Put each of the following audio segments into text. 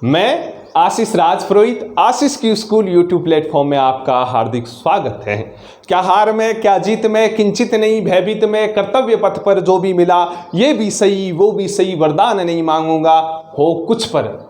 मैं आशीष राज पुरोहित आशीष की school YouTube platform में आपका हार्दिक स्वागत है। क्या हार में क्या जीत में किंचित नहीं भयभीत में कर्तव्य पथ पर जो भी मिला ये भी सही वो भी सही वरदान नहीं मांगूंगा हो कुछ पर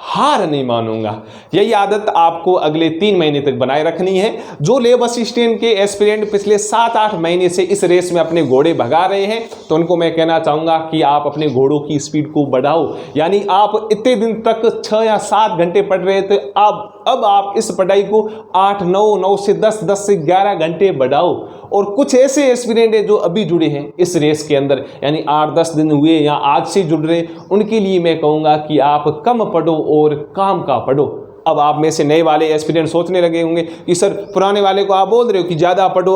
हार नहीं मानूंगा। यही आदत आपको अगले 3 महीने तक बनाए रखनी है। जो लेब असिस्टेंट के एस्पिरेंट पिछले 7-8 महीने से इस रेस में अपने घोड़े भगा रहे हैं तो उनको मैं कहना चाहूँगा कि आप अपने घोड़ों की स्पीड को बढ़ाओ। यानी आप इतने दिन तक 6 या 7 घंटे पढ़ रहे थे, अब आप इस पढ़ाई को 8, 9 से 10, 10 से 11 घंटे बढ़ाओ। और कुछ ऐसे एस्पिरेंट है जो अभी जुड़े हैं इस रेस के अंदर, यानी 8-10 दिन हुए या आज से जुड़ रहे, उनके लिए मैं कहूँगा कि आप कम पढ़ो और काम का पढ़ो। अब आप में से नए वाले एस्पिरेंट सोचने लगे होंगे कि सर पुराने वाले को आप बोल रहे हो कि ज़्यादा पढ़ो,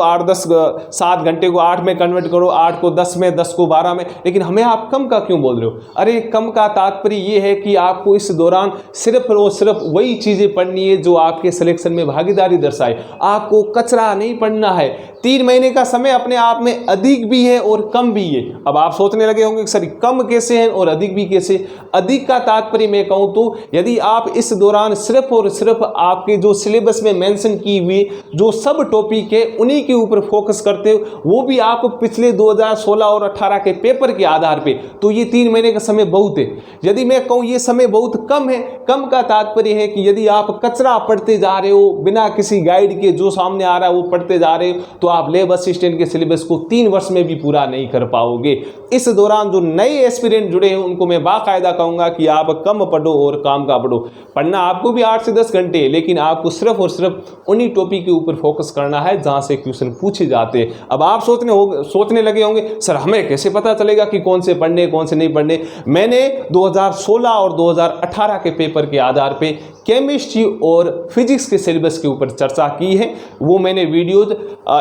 7 घंटे को 8 में कन्वर्ट करो, 8 को 10 में, 10 को 12 में, लेकिन हमें आप कम का क्यों बोल रहे हो? अरे कम का तात्पर्य ये है कि आपको इस दौरान सिर्फ और सिर्फ वही चीज़ें पढ़नी है जो आपके सिलेक्शन में भागीदारी दर्शाए। आपको कचरा नहीं पढ़ना है। 3 महीने का समय अपने आप में अधिक भी है और कम भी है। अब आप सोचने लगे होंगे सर कम कैसे है और अधिक भी कैसे? अधिक का तात्पर्य मैं कहूँ तो यदि आप इस दौरान सिर्फ और सिर्फ आपके जो सिलेबस में मेंशन की हुई जो सब टॉपिक है उन्हीं के ऊपर फोकस करते हो, वो भी आप पिछले 2016 और 18 के पेपर के आधार पे, तो ये 3 महीने का समय बहुत है। यदि मैं कहूँ ये समय बहुत कम है, कम का तात्पर्य है कि यदि आप कचरा पढ़ते जा रहे हो बिना किसी गाइड के, जो सामने आ रहा है वो पढ़ते जा रहे हो, तो आप लेब असिस्टेंट के सिलेबस को 3 वर्ष में भी पूरा नहीं कर पाओगे। इस दौरान जो नए एस्पिरेंट जुड़े हैं उनको मैं बाकायदा कहूंगा कि आप कम पढ़ो और काम का पढ़ो। पढ़ना आपको भी 8 से 10 घंटे, लेकिन आपको सिर्फ और सिर्फ उन्हीं टॉपिक के ऊपर फोकस करना है जहां से क्वेश्चन पूछे जाते हैं। अब आप सोचने लगे होंगे सर हमें कैसे पता चलेगा कि कौन से पढ़ने कौन से नहीं पढ़ने? मैंने 2016 और 2018 के पेपर के आधार पे केमिस्ट्री और फिजिक्स के सिलेबस के ऊपर चर्चा की है। वो मैंने वीडियोज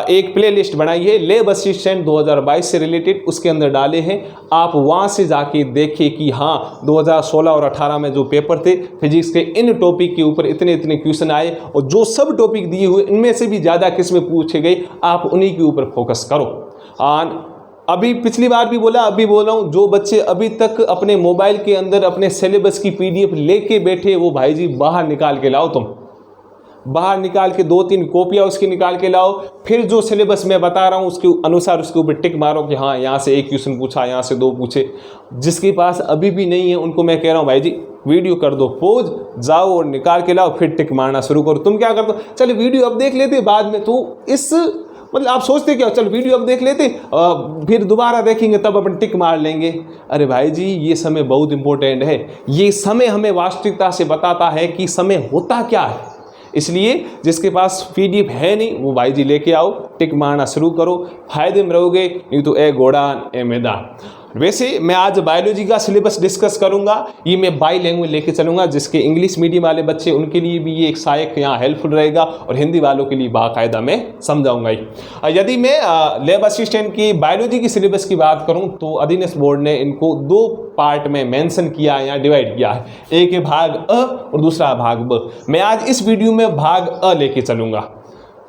एक प्लेलिस्ट बनाई है लेब असिस्टेंट 2022 से रिलेटेड, उसके अंदर डाले हैं। आप वहाँ से जाके देखिए कि हाँ 2016 और 18 में जो पेपर थे फिजिक्स के इन टॉपिक के ऊपर इतने क्वेश्चन आए और जो सब टॉपिक दिए हुए इनमें से भी ज़्यादा किस्में पूछे गए, आप उन्हीं के ऊपर फोकस करो। अभी पिछली बार भी बोला, अभी बोल रहा हूँ, जो बच्चे अभी तक अपने मोबाइल के अंदर अपने सिलेबस की PDF लेके बैठे वो भाई जी बाहर निकाल के लाओ। तुम बाहर निकाल के 2-3 कॉपियाँ उसकी निकाल के लाओ। फिर जो सिलेबस मैं बता रहा हूँ उसके अनुसार उसके ऊपर टिक मारो कि हाँ यहाँ से 1 क्वेश्चन पूछा, यहाँ से 2 पूछे। जिसके पास अभी भी नहीं है उनको मैं कह रहा हूँ भाई जी वीडियो कर दो पॉज, जाओ और निकाल के लाओ, फिर टिक मारना शुरू करो। तुम क्या करते हो, चलो वीडियो अब देख लेते बाद में, तो इस मतलब आप सोचते क्या, चल वीडियो अब देख लेते फिर दोबारा देखेंगे तब अपन टिक मार लेंगे। अरे भाई जी ये समय बहुत इंपॉर्टेंट है। ये समय हमें वास्तविकता से बताता है कि समय होता क्या है। इसलिए जिसके पास PDF है नहीं वो भाई जी लेके आओ, टिक मारना शुरू करो, फायदे में रहोगे। नहीं तो ए घोड़ा ए मैदान। वैसे मैं आज बायोलॉजी का सिलेबस डिस्कस करूंगा। ये मैं बाई लैंग्वेज लेके चलूंगा, जिसके इंग्लिश मीडियम वाले बच्चे उनके लिए भी ये एक सहायक यहाँ हेल्पफुल रहेगा और हिंदी वालों के लिए बाकायदा मैं समझाऊंगा ही। यदि मैं लेब असिस्टेंट की बायोलॉजी की सिलेबस की बात करूं तो अधीनस्थ बोर्ड ने इनको 2 पार्ट में मेंशन किया है या डिवाइड किया है। एक है भाग अ और दूसरा भाग ब। मैं आज इस वीडियो में भाग अ लेके चलूंगा।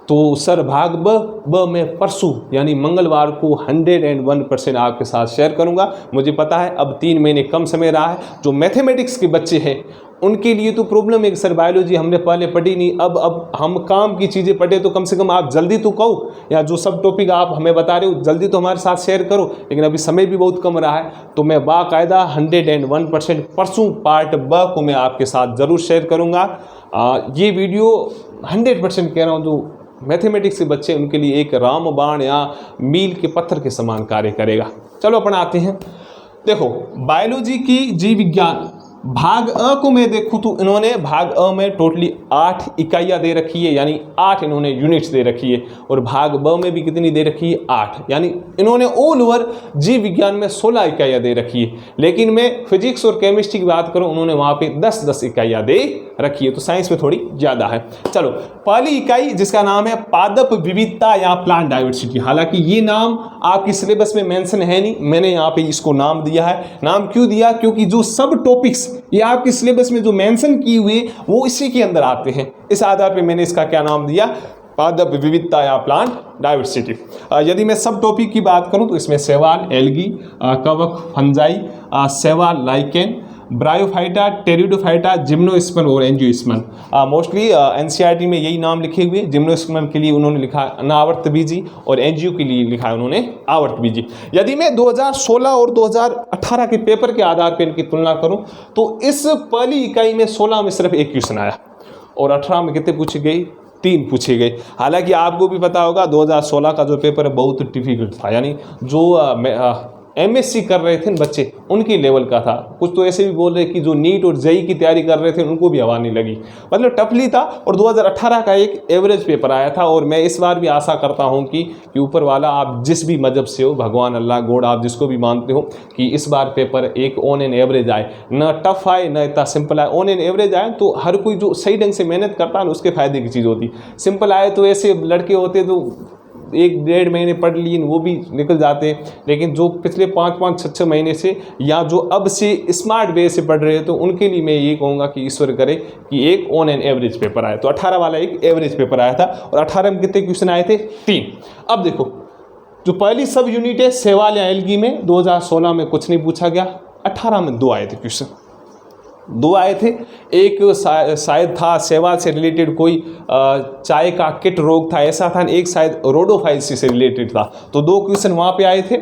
तो सर भाग ब में परसों यानी मंगलवार को 101% आपके साथ शेयर करूंगा। मुझे पता है अब 3 महीने कम समय रहा है। जो मैथमेटिक्स के बच्चे हैं उनके लिए तो प्रॉब्लम है कि सर बायोलॉजी हमने पहले पढ़ी नहीं, अब हम काम की चीज़ें पढ़े, तो कम से कम आप जल्दी तो कहो, या जो सब टॉपिक आप हमें बता रहे हो जल्दी तो हमारे साथ शेयर करो। लेकिन अभी समय भी बहुत कम रहा है, तो मैं बाकायदा 101% परसों पार्ट ब को मैं आपके साथ ज़रूर शेयर करूँगा। ये वीडियो 100% कह रहा हूँ जो मैथमेटिक्स के बच्चे उनके लिए एक रामबाण या मील के पत्थर के समान कार्य करेगा। चलो अपन आते हैं। देखो बायोलॉजी की जीव विज्ञान भाग अ को मैं देखूँ तो इन्होंने भाग अ में टोटली 8 इकाइयाँ दे रखी है, यानी 8 इन्होंने यूनिट्स दे रखी है। और भाग ब में भी कितनी दे रखी है 8, यानी इन्होंने ऑल ओवर जीव विज्ञान में 16 इकाइयाँ दे रखी है। लेकिन मैं फिजिक्स और केमिस्ट्री की बात करूँ उन्होंने वहाँ पे 10-10 इकाइयाँ दे रखी है, तो साइंस में थोड़ी ज़्यादा है। चलो पहली इकाई जिसका नाम है पादप विविधता या प्लांट डाइवर्सिटी। हालांकि ये नाम आपकी सिलेबस में मेंशन है नहीं, मैंने यहाँ पे इसको नाम दिया है। नाम क्यों दिया? क्योंकि जो सब टॉपिक्स ये आपके सिलेबस में जो मेंशन किए हुए वो इसी के अंदर आते हैं। इस आधार पे मैंने इसका क्या नाम दिया, पादप विविधता या प्लांट डाइवर्सिटी। यदि मैं सब टॉपिक की बात करूं तो इसमें शैवाल, एल्गी, कवक, फंजाई, शैवाल, लाइकेन, ब्रायोफाइटा, टेरिडोफाइटा, जिम्नोस्पर्म और एंजियोस्पर्म। मोस्टली एनसीईआरटी में यही नाम लिखे हुए। जिम्नोस्पर्म के लिए उन्होंने लिखा अनावर्तबीजी और एंजियो के लिए लिखा है उन्होंने आवर्तबीजी। यदि मैं 2016 और 2018 के पेपर के आधार पर इनकी तुलना करूं तो इस पहली इकाई में 16 में सिर्फ एक क्वेश्चन आया और 18 में कितने पूछे गए, 3 पूछे गए। हालांकि आपको भी पता होगा 2016 का जो पेपर है बहुत डिफिकल्ट था, यानी जो एमएससी कर रहे थे बच्चे उनके लेवल का था। कुछ तो ऐसे भी बोल रहे कि जो नीट और जेई की तैयारी कर रहे थे उनको भी हवा नहीं लगी, मतलब टफली था। और 2018 का एक एवरेज पेपर आया था और मैं इस बार भी आशा करता हूं कि ऊपर वाला, आप जिस भी मजहब से हो, भगवान, अल्लाह, गॉड, आप जिसको भी मानते हो, कि इस बार पेपर एक ऑन एन एवरेज आए, न टफ आए न इतना सिंपल आए, ऑन एन एवरेज आए। तो हर कोई जो सही ढंग से मेहनत करता है ना उसके फायदे की चीज़ होती। सिंपल आए तो ऐसे लड़के होते तो 1-1.5 महीने पढ़ लिए वो भी निकल जाते, लेकिन जो पिछले 5-5, 6-6 महीने से या जो अब से स्मार्ट वे से पढ़ रहे हैं तो उनके लिए मैं ये कहूँगा कि ईश्वर करे कि एक ऑन एन एवरेज पेपर आए। तो 18 वाला एक एवरेज पेपर आया था और 18 में कितने क्वेश्चन आए थे, 3। अब देखो जो पहली सब यूनिट है सेवाल या एल्गी में 2016 में कुछ नहीं पूछा गया, 18 में 2 आए थे क्वेश्चन, 2 आए थे। एक शायद था सेवाल से रिलेटेड कोई चाय का किट रोग था ऐसा था, एक शायद रोडोफाइसिस से रिलेटेड था, तो 2 क्वेश्चन वहाँ पे आए थे।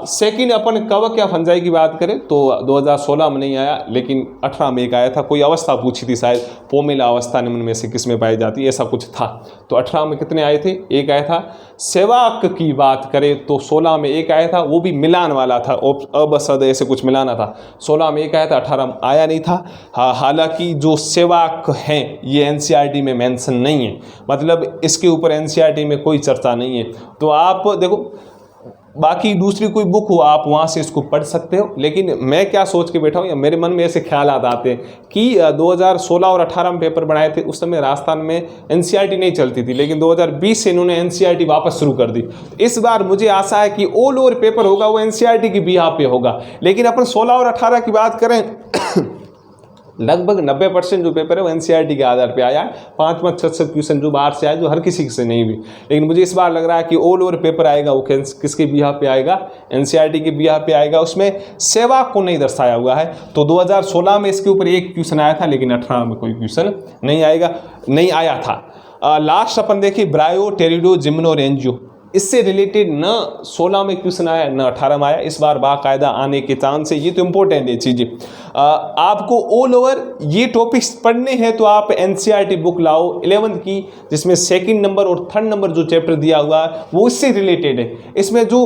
सेकंड अपन कवक या फंजाई की बात करें तो 2016 में नहीं आया, लेकिन 18 में एक आया था। कोई अवस्था पूछी थी शायद, पोमेला अवस्था निम्न में से किस में पाई जाती है, ऐसा कुछ था। तो 18 में कितने आए थे, एक आया था। सेवाक की बात करें तो 16 में एक आया था, वो भी मिलान वाला था, अबसद ऐसे कुछ मिलाना था। 16 में एक आया था, 18 में आया नहीं था। हालांकि जो सेवाक हैं ये एनसीईआरटी में मेंशन नहीं है, मतलब इसके ऊपर एनसीईआरटी में कोई चर्चा नहीं है। तो आप देखो बाकी दूसरी कोई बुक हो आप वहाँ से इसको पढ़ सकते हो, लेकिन मैं क्या सोच के बैठा हूँ या मेरे मन में ऐसे ख्याल आते हैं कि 2016 और 18 में पेपर बनाए थे, उस समय राजस्थान में एनसीईआरटी नहीं चलती थी, लेकिन 2020 से इन्होंने एनसीईआरटी वापस शुरू कर दी। इस बार मुझे आशा है कि ऑल ओवर पेपर होगा वो एनसीईआरटी की बिहाफ पे होगा। लेकिन अपन 16 और 18 की बात करें लगभग 90% जो पेपर है वो एनसीईआरटी के आधार पे आया है। 5-5, 6-7 क्वेश्चन जो बाहर से आए जो हर किसी से नहीं भी, लेकिन मुझे इस बार लग रहा है कि ऑल ओवर पेपर आएगा वो किसके बिहाफ पे आएगा, एनसीईआरटी के बिहाफ पे आएगा। उसमें सेवा को नहीं दर्शाया हुआ है। तो 2016 में इसके ऊपर एक क्वेश्चन आया था, लेकिन 18 में कोई क्वेश्चन नहीं आया था। लास्ट अपन देखिए ब्रायो, टेरिडो, जिम्नो और एंजियो, इससे रिलेटेड न 16 में क्वेश्चन आया न 18 में आया। इस बार बाकायदा आने के चांस है, ये तो इंपॉर्टेंट है चीज़ें। आपको ऑल ओवर ये टॉपिक्स पढ़ने हैं तो आप एनसीईआरटी बुक लाओ 11th की, जिसमें 2nd नंबर और 3rd नंबर जो चैप्टर दिया हुआ है वो इससे रिलेटेड है। इसमें जो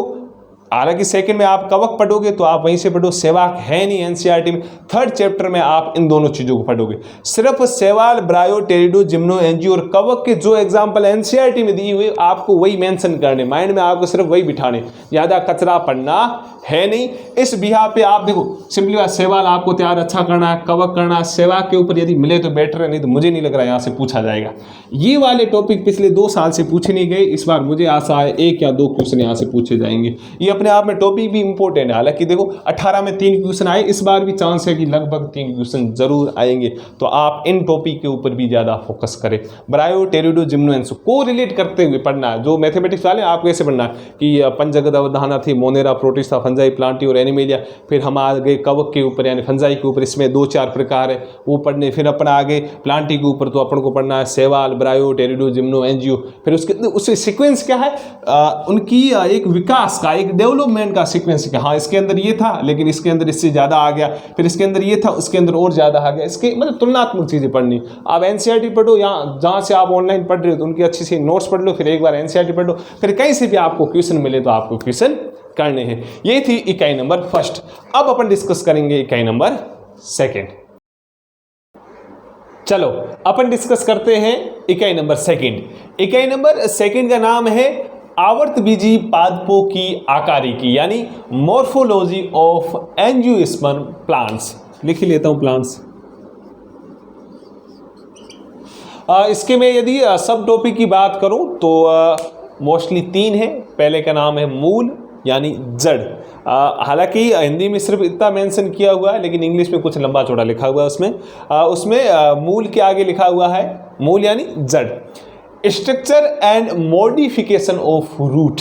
हालांकि 2nd में आप कवक पढ़ोगे तो आप वहीं से पढ़ो, सेवाक है नहीं एनसीईआरटी में। 3rd चैप्टर में आप इन दोनों चीज़ों को पढ़ोगे। सिर्फ सेवाल, ब्रायो, टेरिडो, जिम्नो, एंजियो और कवक के जो एग्जाम्पल एनसीईआरटी में दिए हुए आपको वही मेंशन करने, माइंड में आपको सिर्फ वही बिठाने, ज़्यादा कचरा पढ़ना है नहीं। इस बिहार पे आप देखो सिंपली बात, सेवाल आपको तैयार अच्छा करना है, कवक करना है, सेवा के ऊपर यदि मिले तो बेटर है, नहीं तो मुझे नहीं लग रहा यहाँ से पूछा जाएगा। ये वाले टॉपिक पिछले 2 साल से पूछे नहीं गए, इस बार मुझे आशा है 1 या 2 क्वेश्चन यहाँ से पूछे जाएंगे। ये अपने आप में टॉपिक भी इंपॉर्टेंट है। हालांकि देखो 18 में 3 क्वेश्चन आए, इस बार भी चांस है कि लगभग 3 क्वेश्चन जरूर आएंगे। तो आप इन टॉपिक के ऊपर भी ज़्यादा फोकस करें। ब्रायो, टेरिडो, जिम्नो, एंजियो को रिलेट करते हुए पढ़ना है। जो मैथमेटिक्स वाले आपको ऐसे पढ़ना है कि पंचगद अवधारणा थी, मोनेरा, प्रोटिस्टा, फंजाई, प्लांटी और एनिमेलिया। फिर हम आ गए कवक के ऊपर यानी फंजाई के ऊपर, इसमें 2-4 प्रकार है वो पढ़ने। फिर अपन आगे प्लांटी के ऊपर, तो अपन को पढ़ना है सेवाल, ब्रायो, टेरिडो, जिम्नो, एंजियो। फिर उसके सीक्वेंस क्या है, उनकी एक विकास का, एक डेवलपमेंट का सीक्वेंस क्या, हाँ इसके अंदर ये था लेकिन इसके अंदर इससे ज़्यादा आ गया, फिर इसके अंदर ये था उसके अंदर और ज़्यादा आ गया। इसके मतलब तुलनात्मक चीज़ें पढ़नी। आप एनसीईआरटी पढ़ो या जहाँ से आप ऑनलाइन पढ़ रहे हो तो उनकी अच्छी सी नोट्स पढ़ लो, फिर एक बार एनसीईआरटी पढ़ लो, फिर कहीं से भी आपको क्वेश्चन मिले तो आपको क्वेश्चन करने हैं। ये थी इकाई नंबर 1। अब अपन डिस्कस करेंगे इकाई नंबर 2। चलो अपन डिस्कस करते हैं इकाई नंबर 2। इकाई नंबर 2 का नाम है आवर्तबीजी पादपों की आकारिकी यानी मॉर्फोलॉजी ऑफ एंजियोस्पर्म प्लांट्स। लिख लेता हूं प्लांट्स। इसके में यदि सब टॉपिक की बात करूं तो मोस्टली 3 है। पहले का नाम है मूल यानी जड़। हालांकि हिंदी में सिर्फ इतना मेंशन किया हुआ है, लेकिन इंग्लिश में कुछ लंबा चौड़ा लिखा हुआ है उसमें मूल के आगे लिखा हुआ है मूल यानी जड़। Structure and modification of root.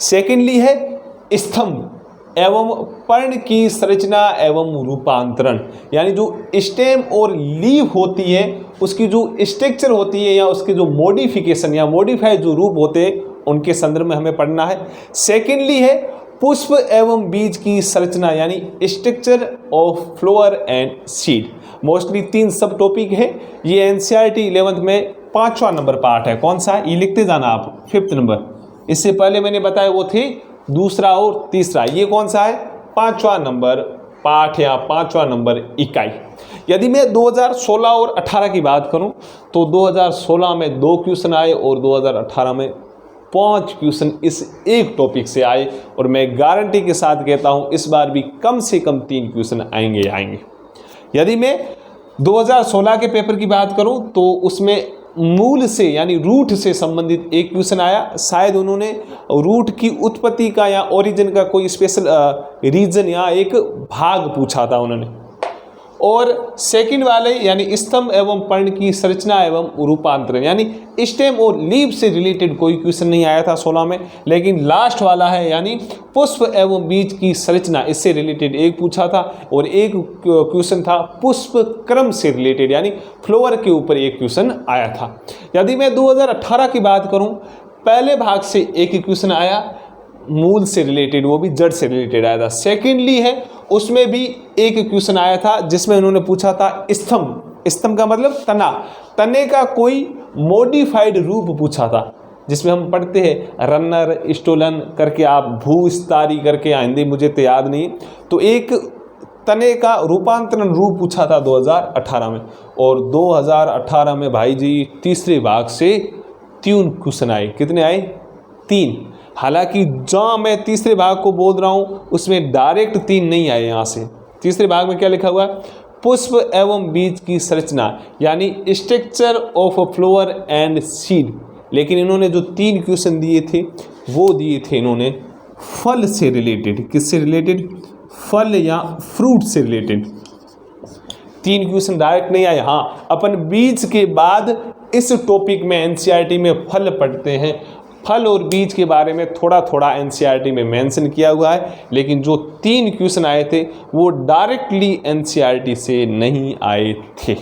Secondly है स्तंभ एवं पर्ण की संरचना एवं रूपांतरण, यानी जो स्टेम और लीफ होती है उसकी जो स्ट्रक्चर होती है या उसके जो मॉडिफिकेशन या मॉडिफाइड जो रूप होते हैं उनके संदर्भ में हमें पढ़ना है। सेकेंडली है पुष्प एवं बीज की संरचना यानी structure of flower and seed. Mostly 3 सब टॉपिक है। ये एनसीईआरटी 11th में 5वां नंबर पार्ट है। कौन सा है ये लिखते जाना आप, 5th नंबर। इससे पहले मैंने बताया वो थे दूसरा और तीसरा, ये कौन सा है 5वां नंबर पाठ या 5वां नंबर इकाई। यदि मैं 2016 और 18 की बात करूं तो 2016 में 2 क्वेश्चन आए और 2018 में 5 क्वेश्चन इस एक टॉपिक से आए, और मैं गारंटी के साथ कहता हूं इस बार भी कम से कम 3 क्वेश्चन आएंगे। यदि मैं 2016 के पेपर की बात करूं तो उसमें मूल से यानी रूट से संबंधित एक क्वेश्चन आया। शायद उन्होंने रूट की उत्पत्ति का या ओरिजिन का कोई स्पेशल रीजन या एक भाग पूछा था उन्होंने। और सेकंड वाले यानी स्तंभ एवं पर्ण की संरचना एवं रूपांतरण यानी स्टेम और लीफ से रिलेटेड कोई क्वेश्चन नहीं आया था 16 में, लेकिन लास्ट वाला है यानी पुष्प एवं बीज की संरचना, इससे रिलेटेड एक पूछा था। और एक क्वेश्चन था पुष्प क्रम से रिलेटेड यानी फ्लावर के ऊपर एक क्वेश्चन आया था। यदि मैं 2018 की बात करूं, पहले भाग से एक ही क्वेश्चन आया मूल से रिलेटेड, वो भी जड़ से रिलेटेड आया था। सेकेंडली है उसमें भी एक क्वेश्चन आया था जिसमें उन्होंने पूछा था स्तंभ का मतलब तने का कोई मॉडिफाइड रूप पूछा था, जिसमें हम पढ़ते हैं रनर स्टोलन करके, आप भूस्तारी करके, हिंदी मुझे तो याद नहीं। तो एक तने का रूपांतरण रूप पूछा था 2018 में। और 2018 में भाई जी तीसरे भाग से 3 क्वेश्चन आए। कितने आए? 3। हालांकि जहाँ मैं तीसरे भाग को बोल रहा हूँ उसमें डायरेक्ट 3 नहीं आए। यहाँ से तीसरे भाग में क्या लिखा हुआ है? पुष्प एवं बीज की संरचना यानी structure of flower and seed. लेकिन इन्होंने जो 3 क्वेश्चन दिए थे वो दिए थे इन्होंने फल से रिलेटेड। किससे रिलेटेड? फल या फ्रूट से रिलेटेड। 3 क्वेश्चन डायरेक्ट नहीं आए। हाँ, अपन बीज के बाद इस टॉपिक में एनसीईआरटी में फल पढ़ते हैं। फल और बीज के बारे में थोड़ा थोड़ा एनसीईआरटी में मेंशन किया हुआ है, लेकिन जो 3 क्वेश्चन आए थे वो डायरेक्टली एनसीईआरटी से नहीं आए थे।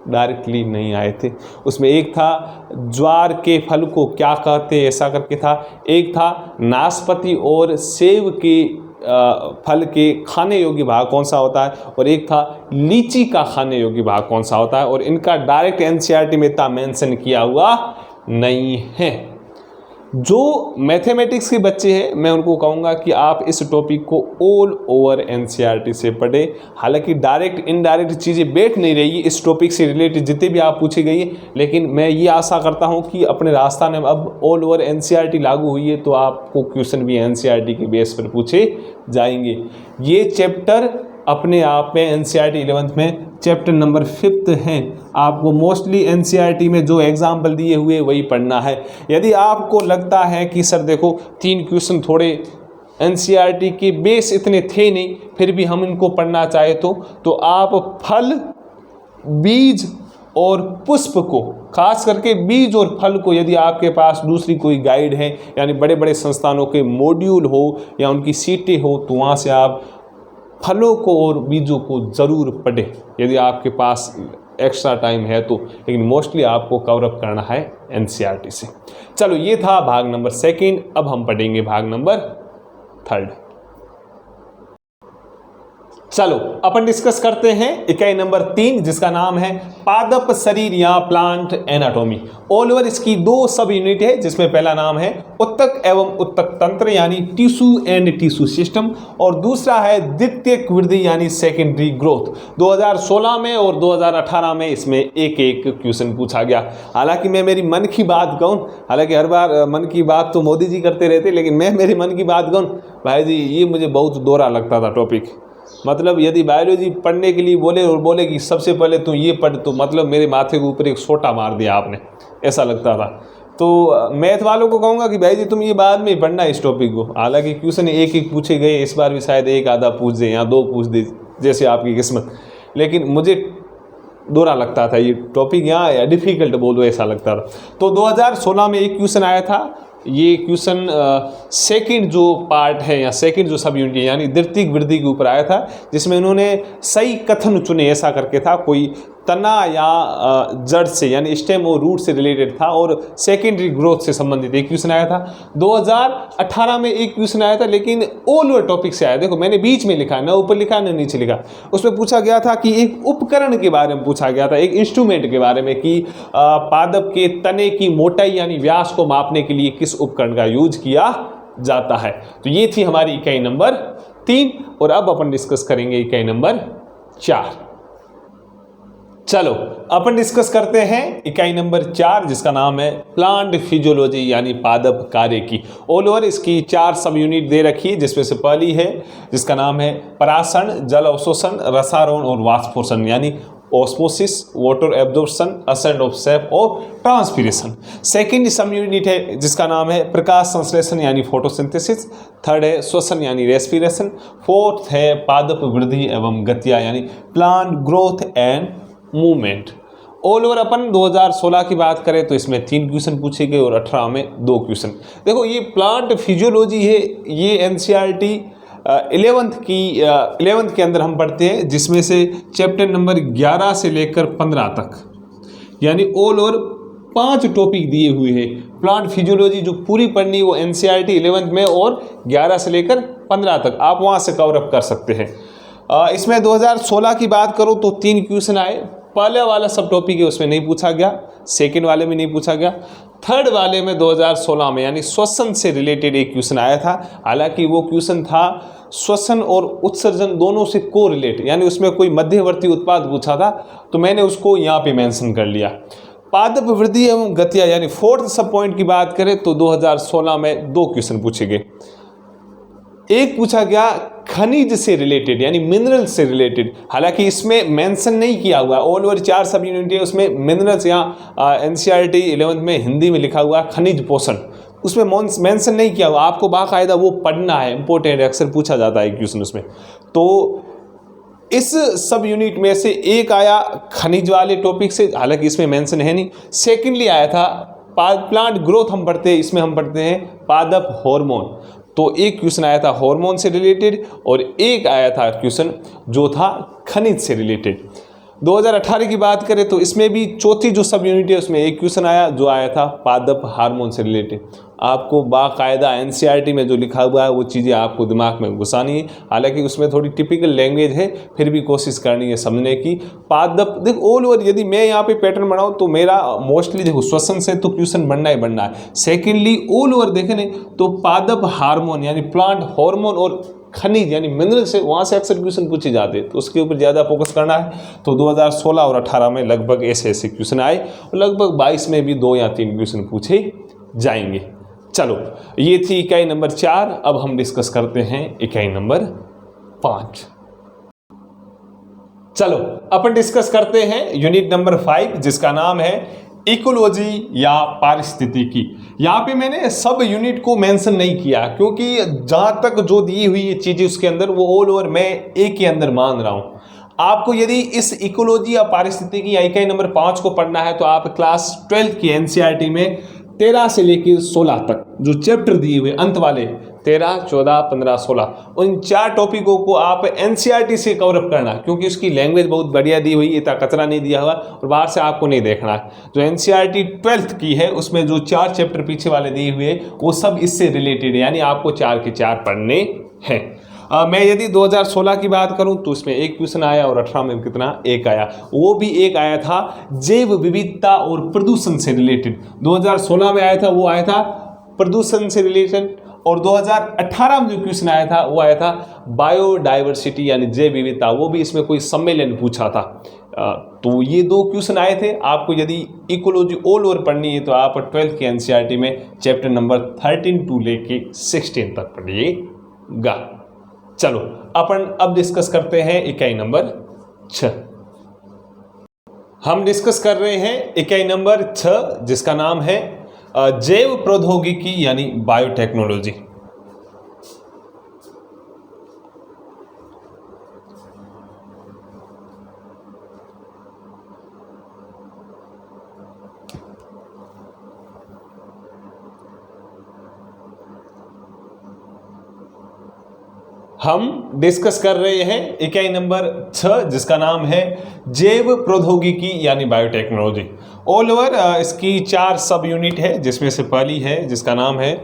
डायरेक्टली नहीं आए थे। उसमें एक था ज्वार के फल को क्या कहते हैं, ऐसा करके था। एक था नाशपाती और सेब के फल के खाने योग्य भाग कौन सा होता है, और एक था लीची का खाने योग्य भाग कौन सा होता है। और इनका डायरेक्ट एनसीईआरटी में इतना मेंशन किया हुआ नहीं है। जो मैथमेटिक्स के बच्चे हैं मैं उनको कहूँगा कि आप इस टॉपिक को ऑल ओवर एनसीईआरटी से पढ़ें। हालांकि डायरेक्ट इनडायरेक्ट चीज़ें बैठ नहीं रही इस टॉपिक से रिलेटेड जितने भी आप पूछी गई है, लेकिन मैं ये आशा करता हूँ कि अपने राजस्थान में अब ऑल ओवर एनसीईआरटी लागू हुई है तो आपको क्वेश्चन भी एनसीईआरटी के बेस पर पूछे जाएंगे। ये चैप्टर अपने आप में एनसीईआरटी 11th में चैप्टर नंबर 5 हैं। आपको मोस्टली एनसीईआरटी में जो एग्जाम्पल दिए हुए वही पढ़ना है। यदि आपको लगता है कि सर देखो 3 क्वेश्चन थोड़े एनसीईआरटी के बेस इतने थे नहीं फिर भी हम इनको पढ़ना चाहे तो आप फल, बीज और पुष्प को, खास करके बीज और फल को, यदि आपके पास दूसरी कोई गाइड है यानी बड़े बड़े संस्थानों के मॉड्यूल हो या उनकी सीटें हो तो वहाँ से आप फलों को और बीजों को ज़रूर पढ़ें यदि आपके पास एक्स्ट्रा टाइम है तो। लेकिन मोस्टली आपको कवर अप करना है एनसीईआरटी से। चलो ये था भाग नंबर 2। अब हम पढ़ेंगे भाग नंबर 3। चलो अपन डिस्कस करते हैं इकाई नंबर 3 जिसका नाम है पादप शरीर या प्लांट एनाटॉमी। ऑल ओवर इसकी 2 सब यूनिट है जिसमें पहला नाम है उत्तक एवं उत्तक तंत्र यानी टिश्यू एंड टिश्यू सिस्टम, और दूसरा है द्वितीयक वृद्धि यानी सेकेंडरी ग्रोथ। 2016 में और 2018 में इसमें एक एक क्वेश्चन पूछा गया। हालांकि मैं मेरी मन की बात कहूँ, हालांकि हर बार मन की बात तो मोदी जी करते रहते, लेकिन मैं मेरी मन की बात कहूँ भाई जी ये मुझे बहुत दोहरा लगता था टॉपिक। मतलब यदि बायोलॉजी पढ़ने के लिए बोले और बोले कि सबसे पहले तू ये पढ़, तो मतलब मेरे माथे के ऊपर एक सोटा मार दिया आपने, ऐसा लगता था। तो मैथ वालों को कहूँगा कि भाई जी तुम ये बाद में पढ़ना इस टॉपिक को। हालांकि क्वेश्चन एक एक पूछे गए, इस बार भी शायद एक आधा पूछ दे या 2 पूछ दे जैसे आपकी किस्मत, लेकिन मुझे दोहरा लगता था ये टॉपिक, यहाँ डिफ़िकल्ट बोलो ऐसा लगता था। तो 2016 में एक क्वेश्चन आया था ये क्वेश्चन सेकंड जो पार्ट है या सेकंड जो सब यूनिट है यानी द्वितीयक वृद्धि के ऊपर आया था, जिसमें इन्होंने सही कथन चुने ऐसा करके था। कोई तना या जड़ से यानी स्टेम और रूट से रिलेटेड था और सेकेंडरी ग्रोथ से संबंधित एक क्वेश्चन आया था। 2018 में एक क्वेश्चन आया था, लेकिन ऑल ओवर टॉपिक से आया। देखो मैंने बीच में लिखा, ना ऊपर लिखा ना नीचे लिखा। उसमें पूछा गया था कि एक उपकरण के बारे में पूछा गया था, एक इंस्ट्रूमेंट के बारे में कि पादप के तने की मोटाई यानी व्यास को मापने के लिए किस उपकरण का यूज किया जाता है। तो ये थी हमारी इकाई नंबर 3 और अब अपन डिस्कस करेंगे इकाई नंबर 4। चलो अपन डिस्कस करते हैं इकाई नंबर 4 जिसका नाम है प्लांट फिजियोलॉजी यानी पादप कार्य की। ऑल ओवर इसकी 4 सब यूनिट दे रखी है, जिसमें से पहली है जिसका नाम है परासरण, जल अवशोषण, रसारोहण और वाष्पोषण यानी osmosis, water absorption, ascent of sap और ट्रांसपीरेशन। सेकेंड सब यूनिट है जिसका नाम है प्रकाश संश्लेषण यानी फोटोसिंथेसिस। थर्ड है श्वसन यानी रेस्पिरेशन। फोर्थ है पादप वृद्धि एवं गतिया यानी plant growth and movement. All over अपन 2016 की बात करें तो इसमें 3 क्वेश्चन पूछे गए और 18 में 2 क्वेश्चन। देखो ये प्लांट फिजियोलॉजी है, ये एनसीईआरटी 11th के अंदर हम पढ़ते हैं, जिसमें से चैप्टर नंबर 11 से लेकर 15 तक यानी ऑल ओवर 5 टॉपिक दिए हुए हैं। प्लांट फिजियोलॉजी जो पूरी पढ़नी है वो एनसीईआरटी 11th में और 11 से लेकर 15 तक आप वहाँ से कवर अप कर सकते हैं। इसमें 2016 की बात करूँ तो 3 क्वेश्चन आए। पहले वाला सब टॉपिक है उसमें नहीं पूछा गया, सेकंड वाले में नहीं पूछा गया, थर्ड वाले में 2016 में यानी श्वसन से रिलेटेड एक क्वेश्चन आया था। हालांकि वो क्वेश्चन था श्वसन और उत्सर्जन दोनों से को रिलेट, यानी उसमें कोई मध्यवर्ती उत्पाद पूछा था तो मैंने उसको यहाँ पे मेंशन कर लिया। पादप वृद्धि एवं गतिया यानी फोर्थ सब पॉइंट की बात करें तो 2016 में 2 क्वेश्चन पूछे गए। एक पूछा गया खनिज से रिलेटेड यानी मिनरल से रिलेटेड, हालांकि इसमें मेंशन नहीं किया हुआ। ऑल ओवर 4 सब यूनिट है उसमें मिनरल्स यहाँ एनसीईआरटी 11th में हिंदी में लिखा हुआ खनिज पोषण, उसमें मेंशन नहीं किया हुआ। आपको बाकायदा वो पढ़ना है, इंपॉर्टेंट है, अक्सर पूछा जाता है क्वेश्चन उसमें। तो इस सब यूनिट में से एक आया खनिज वाले टॉपिक से, हालांकि इसमें मेंशन है नहीं। सेकेंडली आया था प्लांट ग्रोथ, हम पढ़ते हैं इसमें हम पढ़ते हैं पादप हार्मोन, तो एक क्वेश्चन आया था हार्मोन से रिलेटेड और एक आया था क्वेश्चन जो था खनिज से रिलेटेड। 2018 की बात करें तो इसमें भी चौथी जो सब यूनिट है उसमें एक क्वेश्चन आया जो आया था पादप हार्मोन से रिलेटेड। आपको बाकायदा एनसीईआरटी में जो लिखा हुआ है वो चीज़ें आपको दिमाग में घुसानी है, हालांकि उसमें थोड़ी टिपिकल लैंग्वेज है, फिर भी कोशिश करनी है समझने की। पादप देखो ऑल ओवर यदि मैं यहाँ पे पैटर्न बनाऊँ तो मेरा मोस्टली देखो श्वसन से तो क्वेश्चन बनना ही बनना है। सेकेंडली ऑल ओवर देखें नहीं तो पादप हार्मोन यानी प्लांट हार्मोन और खनिज यानी मिनरल से वहाँ से अक्सर क्वेश्चन पूछे जाते हैं, तो उसके ऊपर ज़्यादा फोकस करना है। तो 2016 और 18 में लगभग ऐसे ऐसे क्वेश्चन आए और लगभग 22 में भी 2 या 3 क्वेश्चन पूछे जाएंगे। चलो ये थी इकाई नंबर 4। अब हम डिस्कस करते हैं इकाई नंबर 5। चलो अपन डिस्कस करते हैं यूनिट नंबर 5 जिसका नाम है इकोलॉजी या पारिस्थितिकी। यहाँ पे मैंने सब यूनिट को मेंशन नहीं किया क्योंकि जहाँ तक जो दी हुई चीज़ें उसके अंदर वो ऑल ओवर मैं एक के अंदर मान रहा हूँ। आपको यदि इस इकोलॉजी या पारिस्थितिकी या इकाई नंबर 5 को पढ़ना है तो आप क्लास 12 की एनसीईआरटी में 13 से लेकर 16 तक जो चैप्टर दिए हुए अंत वाले 13, 14, 15, 16 उन 4 टॉपिकों को आप एनसीईआरटी से कवर अप करना, क्योंकि उसकी लैंग्वेज बहुत बढ़िया दी हुई, इतना कचरा नहीं दिया हुआ और बाहर से आपको नहीं देखना है। जो एनसीईआरटी 12th की है उसमें जो 4 चैप्टर पीछे वाले दिए हुए वो सब इससे रिलेटेड है, यानी आपको 4 के 4 पढ़ने हैं। मैं यदि 2016 की बात करूं तो इसमें एक क्वेश्चन आया और 18 में कितना एक आया, वो भी एक आया था जैव विविधता और प्रदूषण से रिलेटेड। 2016 में आया था वो आया था प्रदूषण से रिलेटेड और 2018 में जो क्वेश्चन आया था वो आया था बायोडाइवर्सिटी यानी जैव विविधता, वो भी इसमें कोई सम्मेलन पूछा था। तो ये 2 क्वेश्चन आए थे। आपको यदि इकोलॉजी ऑल ओवर पढ़नी है तो आप 12th की एनसीईआरटी में चैप्टर नंबर 13 टू लेके 16 तक पढ़िएगा। चलो अपन अब डिस्कस करते हैं इकाई नंबर 6। हम डिस्कस कर रहे हैं इकाई नंबर 6 जिसका नाम है जैव प्रौद्योगिकी यानी बायोटेक्नोलॉजी। हम डिस्कस कर रहे हैं इकाई नंबर 6 जिसका नाम है जैव प्रौद्योगिकी यानी बायोटेक्नोलॉजी। ऑल ओवर इसकी 4 सब यूनिट है, जिसमें से पहली है जिसका नाम है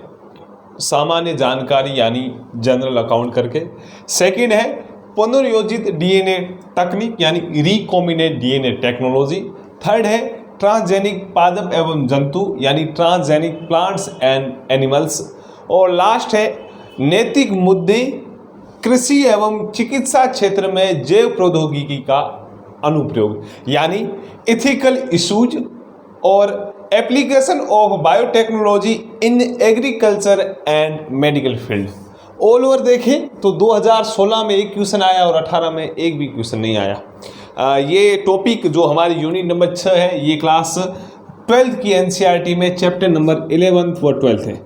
सामान्य जानकारी यानी जनरल अकाउंट करके। सेकंड है पुनर्योजित डीएनए तकनीक यानी रिकॉम्बिनेंट डीएनए टेक्नोलॉजी। थर्ड है ट्रांसजेनिक पादप एवं जंतु यानी ट्रांसजेनिक प्लांट्स एंड एनिमल्स। और लास्ट है नैतिक मुद्दे कृषि एवं चिकित्सा क्षेत्र में जैव प्रौद्योगिकी का अनुप्रयोग यानी इथिकल इशूज और application of biotechnology in agriculture and medical field. All over देखें तो 2016 में एक क्वेश्चन आया और 18 में एक भी क्वेश्चन नहीं आया। ये टॉपिक जो हमारी यूनिट नंबर 6 है ये क्लास 12th की एनसीईआरटी में चैप्टर नंबर 11th व 12th है।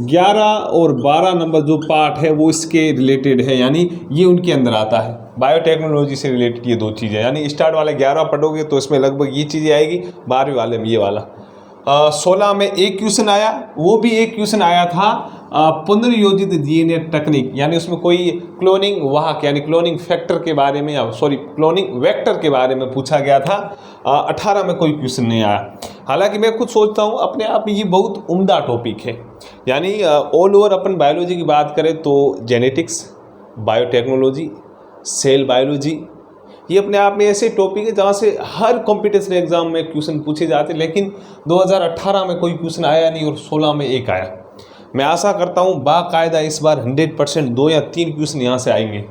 11 और 12 नंबर जो पार्ट है वो इसके रिलेटेड है, यानी ये उनके अंदर आता है। बायोटेक्नोलॉजी से रिलेटेड ये 2 चीज़ें, यानी स्टार्ट वाले 11 पढ़ोगे तो इसमें लगभग ये चीज़ें आएगी, 12वें वाले में ये वाला। 16 में एक क्वेश्चन आया, वो भी एक क्वेश्चन आया था पुनर्योजित डीएनए तकनीक, यानी उसमें कोई क्लोनिंग वाहक यानी क्लोनिंग फैक्टर के बारे में क्लोनिंग वेक्टर के बारे में पूछा गया था। 18 में कोई क्वेश्चन नहीं आया। हालांकि मैं खुद सोचता हूँ अपने आप में ये बहुत उम्दा टॉपिक है। यानी ऑल ओवर अपन बायोलॉजी की बात करें तो जेनेटिक्स, बायोटेक्नोलॉजी, सेल बायोलॉजी, ये अपने आप में ऐसे टॉपिक है जहाँ से हर कॉम्पिटिशन एग्जाम में क्वेश्चन पूछे जाते, लेकिन 2018 में कोई क्वेश्चन आया नहीं और 16 में एक आया। मैं आशा करता हूँ बाकायदा इस बार 100% 2 या 3 क्वेश्चन यहाँ से आएंगे।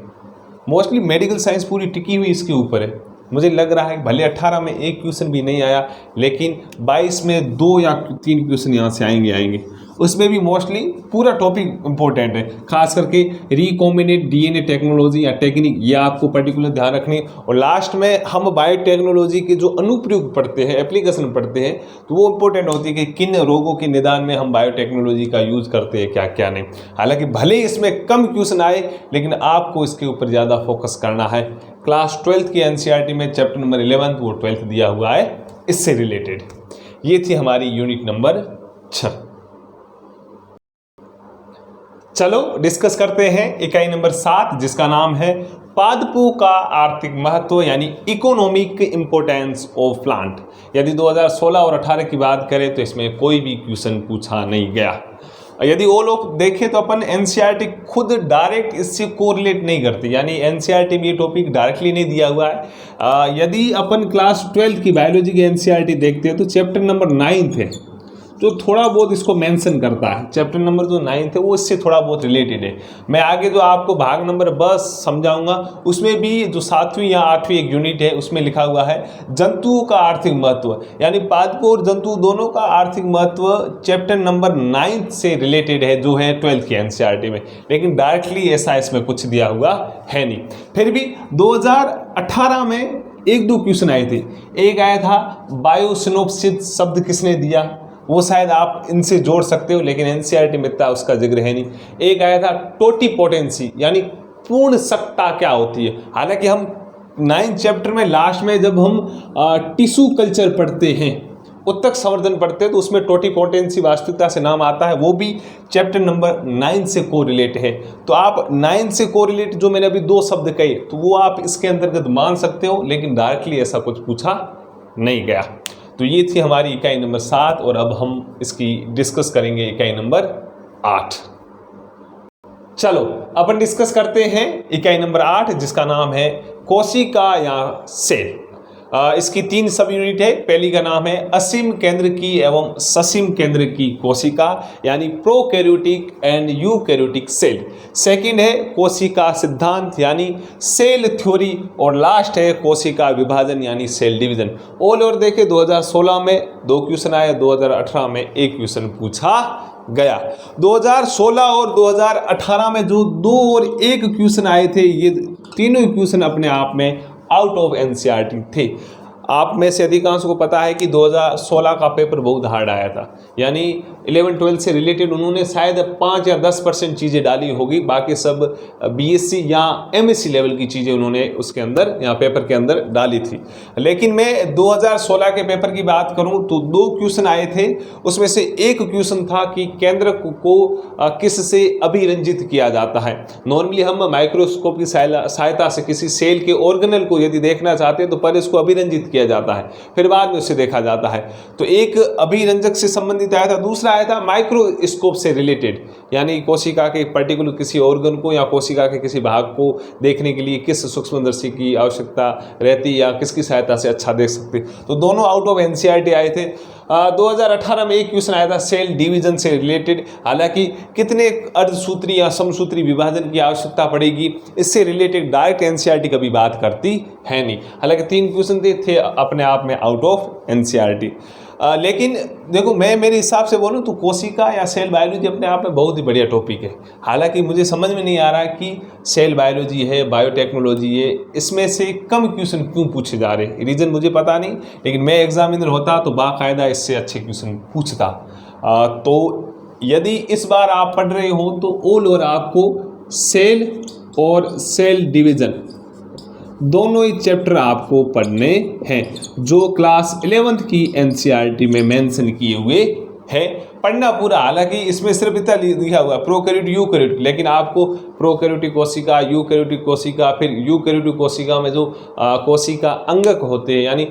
मोस्टली मेडिकल साइंस पूरी टिकी हुई इसके ऊपर है। मुझे लग रहा है भले 18 में एक क्वेश्चन भी नहीं आया, लेकिन 22 में 2 या 3 क्वेश्चन यहाँ से आएंगे। उसमें भी मोस्टली पूरा टॉपिक इंपॉर्टेंट है, खास करके रिकॉम्बिनेंट डीएनए टेक्नोलॉजी या टेक्निक, ये आपको पर्टिकुलर ध्यान रखनी। और लास्ट में हम बायोटेक्नोलॉजी के जो अनुप्रयोग पढ़ते हैं, एप्लीकेशन पढ़ते हैं, तो वो इंपॉर्टेंट होती है कि किन रोगों के निदान में हम बायोटेक्नोलॉजी का यूज़ करते हैं, क्या क्या नहीं। हालांकि भले इसमें कम क्वेश्चन आए, लेकिन आपको इसके ऊपर ज़्यादा फोकस करना है। क्लास 12th की एनसीईआरटी में चैप्टर नंबर 11 वो 12th दिया हुआ है इससे रिलेटेड। ये थी हमारी यूनिट नंबर 6। चलो डिस्कस करते हैं इकाई नंबर 7 जिसका नाम है पादपों का आर्थिक महत्व यानी इकोनॉमिक इंपोर्टेंस ऑफ प्लांट। यदि 2016 और 18 की बात करें तो इसमें कोई भी क्वेश्चन पूछा नहीं गया। यदि वो लोग देखें तो अपन एनसीईआरटी खुद डायरेक्ट इससे कोरिलेट नहीं करती, यानी एनसीईआरटी में ये टॉपिक डायरेक्टली नहीं दिया हुआ है। यदि अपन क्लास 12th की बायोलॉजी की एनसीईआरटी देखते हैं तो चैप्टर नंबर 9 है जो थोड़ा बहुत इसको मेंशन करता है। चैप्टर नंबर जो 9 है वो इससे थोड़ा बहुत रिलेटेड है। मैं आगे जो आपको भाग नंबर 10 समझाऊंगा उसमें भी जो 7वीं या 8वीं एक यूनिट है उसमें लिखा हुआ है जंतुओं का आर्थिक महत्व, यानी पादपों और जंतु दोनों का आर्थिक महत्व चैप्टर नंबर 9 से रिलेटेड है जो है 12th की एनसीईआरटी में, लेकिन डायरेक्टली ऐसा इसमें कुछ दिया हुआ है नहीं। फिर भी 2018 में 1-2 क्वेश्चन आए थे। एक आया था बायोसिनोप्सिस शब्द किसने दिया, वो शायद आप इनसे जोड़ सकते हो, लेकिन एनसीईआरटी में इतना उसका जिक्र है नहीं। एक आया था टोटिपोटेंसी यानी पूर्ण सत्ता क्या होती है। हालांकि हम 9th चैप्टर में लास्ट में जब हम टिश्यू कल्चर पढ़ते हैं, उत्तक संवर्धन पढ़ते हैं, तो उसमें टोटिपोटेंसी वास्तविकता से नाम आता है, वो भी चैप्टर नंबर 9 से कोरिलेट है। तो आप 9 से कोरिलेट जो मैंने अभी 2 शब्द कहे तो वो आप इसके अंतर्गत मान सकते हो, लेकिन डायरेक्टली ऐसा कुछ पूछा नहीं गया। तो ये थी हमारी इकाई नंबर 7 और अब हम इसकी डिस्कस करेंगे इकाई नंबर 8। चलो अपन डिस्कस करते हैं इकाई नंबर 8 जिसका नाम है कोशिका या सेल। इसकी 3 सब यूनिट है। पहली का नाम है असीम केंद्र की एवं ससीम केंद्र की कोशिका यानी prokaryotic and eukaryotic cell. Second है कोशिका सिद्धांत यानी सेल थ्योरी और लास्ट है कोशिका विभाजन यानी सेल डिवीजन। ऑल ओवर देखे 2016 में 2 क्वेश्चन आए, 2018 में 1 क्वेश्चन पूछा गया। 2016 और 2018 में जो 2 और 1 क्वेश्चन आए थे, ये तीनों क्वेश्चन अपने आप में आउट ऑफ एनसीईआरटी थे। आप में से अधिकांश को पता है कि 2016 का पेपर बहुत हार्ड आया था, यानी 11-12 से रिलेटेड उन्होंने शायद 5 या 10% चीज़ें डाली होगी, बाकी सब बीएससी या एमएससी लेवल की चीज़ें उन्होंने उसके अंदर या पेपर के अंदर डाली थी। लेकिन मैं 2016 के पेपर की बात करूं तो 2 क्वेश्चन आए थे, उसमें से एक क्वेश्चन था कि केंद्र को किस से अभिरंजित किया जाता है। नॉर्मली हम माइक्रोस्कोप की सहायता से किसी सेल के ऑर्गेनेल को यदि देखना चाहते हैं तो पहले इसको अभिरंजित किया जाता है, फिर बाद में उसे देखा जाता है। तो एक अभिरंजक से संबंधित आया था, दूसरा आया था माइक्रोस्कोप से रिलेटेड, यानी कोशिका के पर्टिकुलर किसी ऑर्गन को या कोशिका के किसी भाग को देखने के लिए किस सूक्ष्मदर्शी की आवश्यकता रहती या किसकी सहायता से अच्छा देख सकते। तो दोनों आउट ऑफ एनसीईआरटी आए थे। 2018 में एक क्वेश्चन आया था सेल डिवीजन से रिलेटेड, हालांकि कितने अर्धसूत्री या समसूत्री विभाजन की आवश्यकता पड़ेगी इससे रिलेटेड डायरेक्ट एनसीईआरटी कभी बात करती है नहीं। हालांकि 3 क्वेश्चन थे अपने आप में आउट ऑफ एनसीईआरटी। लेकिन देखो, मैं मेरे हिसाब से बोलूँ तो कोशिका या सेल बायोलॉजी अपने आप में बहुत ही बढ़िया टॉपिक है। हालांकि मुझे समझ में नहीं आ रहा कि सेल बायोलॉजी है, बायोटेक्नोलॉजी है, इसमें से कम क्वेश्चन क्यों पूछे जा रहे हैं। रीज़न मुझे पता नहीं, लेकिन मैं एग्जामिनर होता तो बाकायदा इससे अच्छे क्वेश्चन पूछता। तो यदि इस बार आप पढ़ रहे हो तो ऑल ओवर आपको सेल और सेल डिवीज़न दोनों ही चैप्टर आपको पढ़ने हैं जो क्लास 11th की एनसीईआरटी में मेंशन किए हुए है। पढ़ना पूरा, हालांकि इसमें सिर्फ इतना लिखा हुआ है प्रोकैरियोटिक यूकैरियोटिक, लेकिन आपको प्रोकैरियोटिक कोशिका, यूकैरियोटिक कोशिका, फिर यूकैरियोटिक कोशिका में जो कोशिका अंगक होते हैं यानी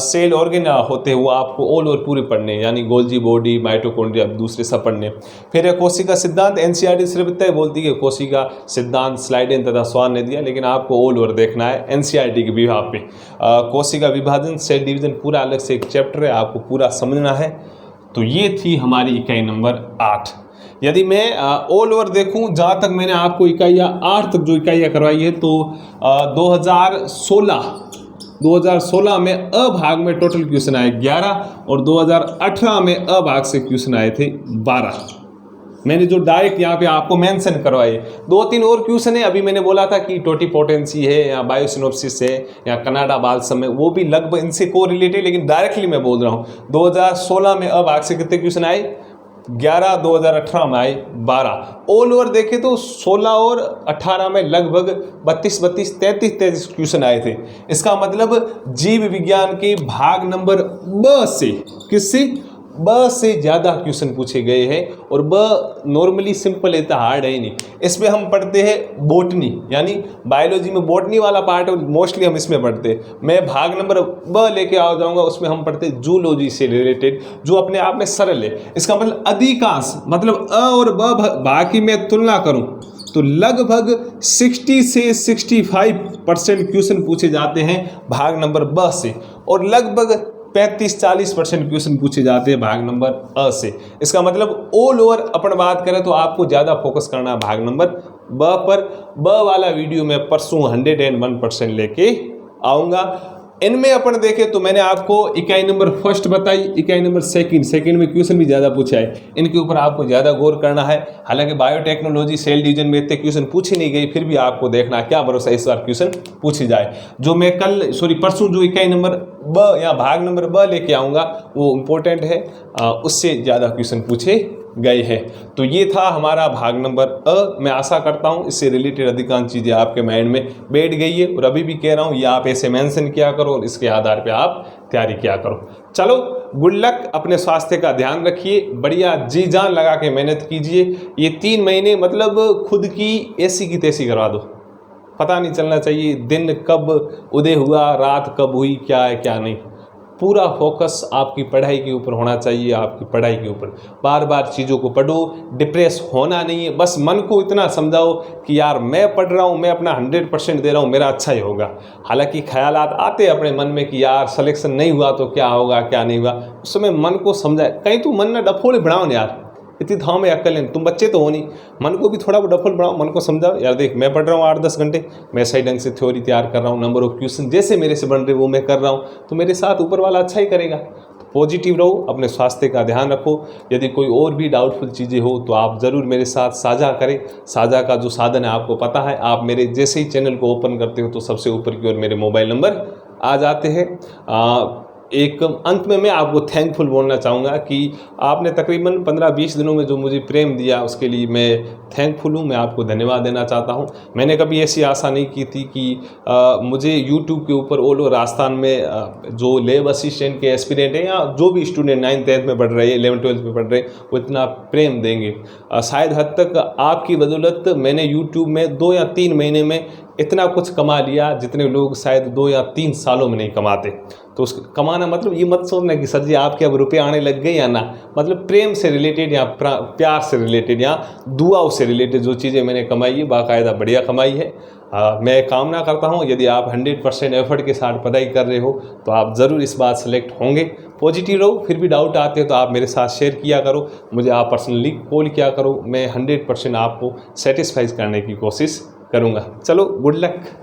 सेल ऑर्गेन होते हैं वो आपको ऑल ओवर पूरे पढ़ने, यानी गोल्जी बॉडी, माइटोकॉन्ड्रिया, दूसरे सब पढ़ने। फिर कोशिका सिद्धांत, एनसीईआरटी सिर्फ इतना ही बोलती है कोशिका सिद्धांत, स्लाइडेन तथा स्वान ने दिया, लेकिन आपको ऑल ओवर देखना है एनसीईआरटी के विभाग पे। कोशिका विभाजन, सेल डिवीजन पूरा अलग से एक चैप्टर है, आपको पूरा समझना है। तो ये थी हमारी इकाई नंबर 8। यदि मैं ऑल ओवर देखूं, जहाँ तक मैंने आपको इकाइयाँ 8 तक जो इकाइयाँ करवाई है, तो 2016 में अ भाग में टोटल क्वेश्चन आए 11 और 2018 में अ भाग से क्वेश्चन आए थे 12। मैंने जो डायरेक्ट यहाँ पे आपको मेंशन करवाए। 2-3 और क्वेश्चन है, अभी मैंने बोला था कि टोटिपोटेंसी है या बायोसिनोप्सिस है या कनाडा बाल्सम है, वो भी लगभग इनसे को रिलेटेड, लेकिन डायरेक्टली मैं बोल रहा हूँ 2016 में अब आग से कितने क्वेश्चन आए 11, 2018 में आए 12। ऑल ओवर देखे तो 16 और 18 में लगभग 33 क्वेश्चन आए थे। इसका मतलब जीव विज्ञान के भाग नंबर ब से, किससे, ब से ज़्यादा क्वेश्चन पूछे गए हैं। और ब नॉर्मली सिंपल इतना हार्ड है ही नहीं। इसमें हम पढ़ते हैं बॉटनी, यानी बायोलॉजी में बॉटनी वाला पार्ट मोस्टली हम इसमें पढ़ते हैं। मैं भाग नंबर ब लेके आ जाऊंगा, उसमें हम पढ़ते हैं जूलॉजी से रिलेटेड, जो अपने आप में सरल है। इसका मतलब अधिकांश, मतलब अ और ब भाग की मैं तुलना करूं तो लगभग 60 से 65% क्वेश्चन पूछे जाते हैं भाग नंबर ब से, और लगभग 35-40% क्वेश्चन पूछे जाते हैं भाग नंबर अ से। इसका मतलब ऑल ओवर अपन बात करें तो आपको ज़्यादा फोकस करना है भाग नंबर ब पर। ब वाला वीडियो मैं परसों 101% लेके आऊँगा। इनमें अपन देखें तो मैंने आपको इकाई नंबर फर्स्ट बताई, इकाई नंबर सेकंड में क्वेश्चन भी ज़्यादा पूछा है, इनके ऊपर आपको ज़्यादा गौर करना है। हालांकि बायोटेक्नोलॉजी, सेल डिवीजन में इतने क्वेश्चन पूछे नहीं गए, फिर भी आपको देखना क्या भरोसा इस बार क्वेश्चन पूछे जाए। जो मैं परसों जो इकाई नंबर ब या भाग नंबर ब लेके आऊँगा वो इम्पोर्टेंट है, उससे ज़्यादा क्वेश्चन पूछे गए हैं। तो ये था हमारा भाग नंबर अ। मैं आशा करता हूँ इससे रिलेटेड अधिकांश चीज़ें आपके माइंड में बैठ गई है, और अभी भी कह रहा हूँ ये आप ऐसे मेंशन किया करो और इसके आधार पे आप तैयारी किया करो। चलो, गुड लक, अपने स्वास्थ्य का ध्यान रखिए, बढ़िया जी जान लगा के मेहनत कीजिए। ये 3 महीने मतलब खुद की ऐसी की तैसी करवा दो, पता नहीं चलना चाहिए दिन कब उदय हुआ, रात कब हुई, क्या है क्या नहीं। पूरा फोकस आपकी पढ़ाई के ऊपर होना चाहिए, आपकी पढ़ाई के ऊपर। बार बार चीज़ों को पढ़ो, डिप्रेस होना नहीं है। बस मन को इतना समझाओ कि यार मैं पढ़ रहा हूँ, मैं अपना 100% दे रहा हूँ, मेरा अच्छा ही होगा। हालांकि ख्यालात आते हैं अपने मन में कि यार सिलेक्शन नहीं हुआ तो क्या होगा, क्या नहीं हुआ। उस समय मन को समझाए, कहीं तू मन न डफोड़े बढ़ाओ ना यार, इतनी थाम में अक्ल है, तुम बच्चे तो हो नहीं। मन को भी थोड़ा डफल बढ़ाओ, मन को समझाओ यार देख मैं पढ़ रहा हूँ 8-10 घंटे, मैं सही ढंग से थ्योरी तैयार कर रहा हूँ, नंबर ऑफ क्वेश्चन जैसे मेरे से बन रहे वो मैं कर रहा हूँ, तो मेरे साथ ऊपर वाला अच्छा ही करेगा। तो पॉजिटिव रहो, अपने स्वास्थ्य का ध्यान रखो। यदि कोई और भी डाउटफुल चीज़ें हो तो आप ज़रूर मेरे साथ साझा करें। साझा का जो साधन है आपको पता है, आप मेरे जैसे ही चैनल को ओपन करते हो तो सबसे ऊपर की ओर मेरे मोबाइल नंबर आ जाते हैं। एक अंत में मैं आपको थैंकफुल बोलना चाहूँगा कि आपने तकरीबन 15-20 दिनों में जो मुझे प्रेम दिया उसके लिए मैं थैंकफुल हूँ। मैं आपको धन्यवाद देना चाहता हूँ। मैंने कभी ऐसी आशा नहीं की थी कि मुझे यूट्यूब के ऊपर ऑल ओवर राजस्थान में जो लैब असिस्टेंट के एस्पिरेंट हैं या जो भी स्टूडेंट 9th-10th में पढ़ रहे हैं, 11th-12th में पढ़ रहे हैं, वो इतना प्रेम देंगे। शायद हद तक आपकी बदौलत मैंने यूट्यूब में 2 या 3 महीने में इतना कुछ कमा लिया जितने लोग शायद 2 या 3 सालों में नहीं कमाते। तो उस कमाना मतलब ये मत सोचना कि सर जी आपके अब रुपये आने लग गए या ना, मतलब प्रेम से रिलेटेड या प्यार से रिलेटेड या दुआओं से रिलेटेड जो चीज़ें मैंने कमाई है बाकायदा बढ़िया कमाई है। मैं कामना करता हूँ यदि आप 100% एफर्ट के साथ पढ़ाई कर रहे हो तो आप ज़रूर इस बार सेलेक्ट होंगे। पॉजिटिव रहो, फिर भी डाउट आते हो तो आप मेरे साथ शेयर किया करो, मुझे आप पर्सनली कॉल किया करो। मैं 100% आपको सेटिस्फाइज करने की कोशिश करूँगा। चलो, गुड लक।